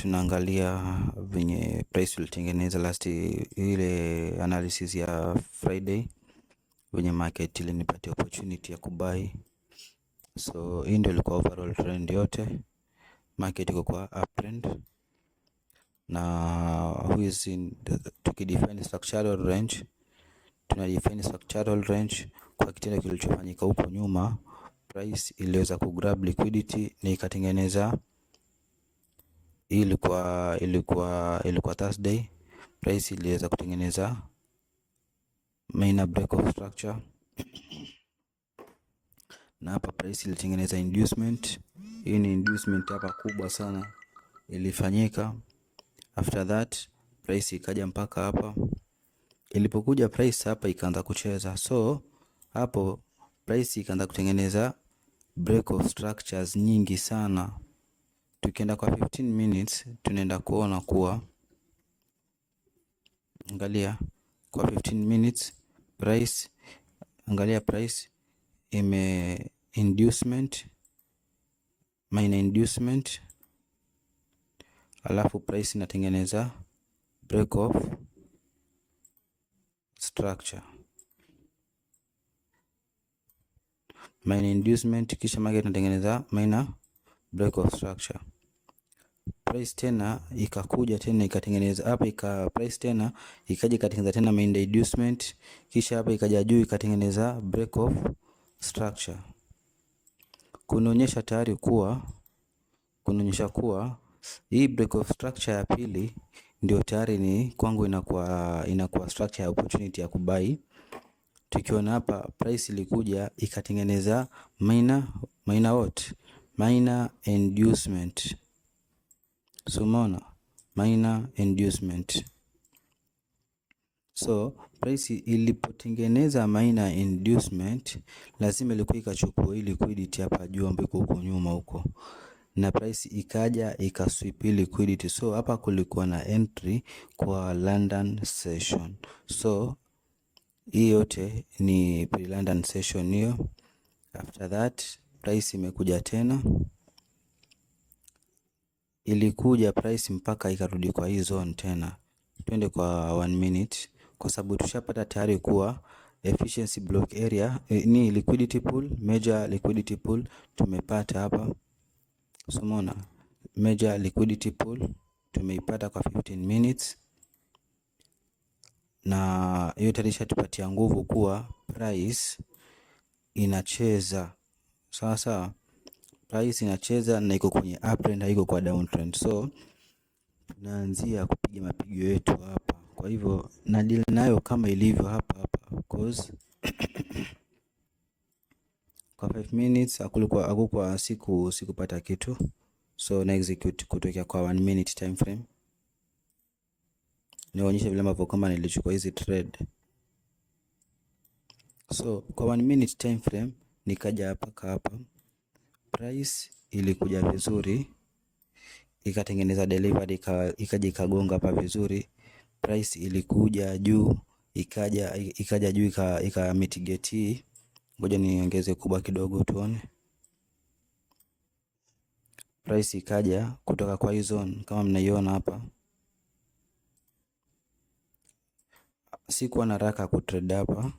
tunaangalia venye price ilitengeneza last ile analysis ya Friday, venye market ilinipatia opportunity ya kubuy. So hii ndio ilikuwa overall trend yote, market iko kwa uptrend na who is in tukidefine structural range. Tunadefine structural range kwa kitendo kilichofanyika huko nyuma. Price iliweza kugrab liquidity na ikatengeneza, ilikuwa Thursday, price iliweza kutengeneza minor break of structure na hapa price ilitengeneza inducement. Hii ni inducement hapa kubwa sana ilifanyika. After that price ikaja mpaka hapa. Ilipokuja price hapa ikaanza kucheza, so hapo price ikaanza kutengeneza break of structures nyingi sana. Tukienda kwa 15 minutes tunaenda kuona kuwa, angalia kwa 15 minutes price, angalia price ime inducement, minor inducement, alafu price inatengeneza break of structure, minor inducement, kisha market inatengeneza minor break of structure. Price tena ikakuja tena ikatengeneza hapa, price tena ikaja ikatengeneza tena minor inducement, kisha hapa ikaja juu ikatengeneza break of structure. Kunaonyesha tayari kuwa, kunaonyesha kuwa hii break of structure ya pili ndio tayari ni kwangu inakuwa structure ya opportunity ya kubai. Tukiona hapa price ilikuja ikatengeneza minor inducement. So umeona minor inducement. So price ilipotengeneza minor inducement lazima ilikuwa ikachukua ile liquidity hapa juu ambako huko nyuma huko, na price ikaja ikasweep liquidity. So hapa kulikuwa na entry kwa London session. So hii yote ni pre-London session hiyo. After that price imekuja tena, ilikuja price mpaka ikarudi kwa hii zone tena. Twende kwa 1 minute kwa sababu tushapata tayari kuwa efficiency block area ni liquidity pool, major liquidity pool tumepata hapa. So umeona major liquidity pool tumeipata kwa 15 minutes, na hiyo tayari ishatupatia nguvu kuwa price inacheza sawa sawa. Price inacheza na iko kwenye uptrend, haiko kwa downtrend. So tunaanzia kupiga mapigo yetu hapa. Kwa hivyo na deal nayo kama ilivyo hapa cause kwa 5 minutes hakukuwa sikupata kitu. So na execute kutokea kwa 1 minute time frame. Nionyesha vile ambavyo kama nilichukua hizi trade. So kwa 1 minute time frame nikaja hapa, price ilikuja vizuri ikatengeneza delivered, ikaja ikagonga hapa vizuri. Price ilikuja juu ikaja juu ika mitigate hii. Ngoja niongeze kubwa kidogo tuone. Price ikaja kutoka kwa hii zone kama mnaiona hapa. Sikuwa na haraka kutrade hapa,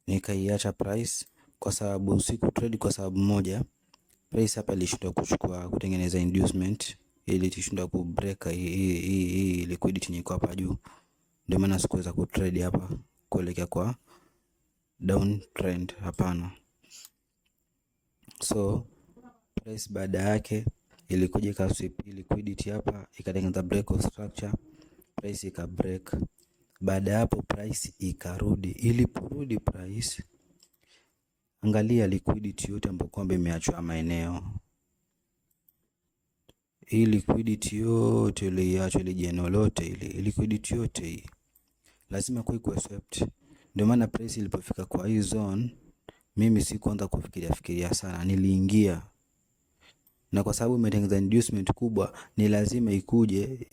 nikaiacha price kwa sababu trade kwa sababu moja. Price hapa ilishindwa kutengeneza inducement, ili ilishindwa ku break hii liquidity nyiko hapa juu. Ndio maana sikuweza kutrade hapa kuelekea kwa down trend, hapana. So price baada yake ilikuja ikasweep liquidity hapa, ikatengeneza break of structure, price ika break. Baada ya hapo price ikarudi. Iliporudi price, angalia liquidity yote ambayo kwamba imeachwa maeneo. Hii liquidity yote iliachwa, ile jeno lote ile liquidity yote hii lazima kuwe swept. Ndio maana price ilipofika kwa hii zone, mimi sikuanza kufikiria sana, niliingia. Na kwa sababu imetengeneza inducement kubwa, ni lazima ikuje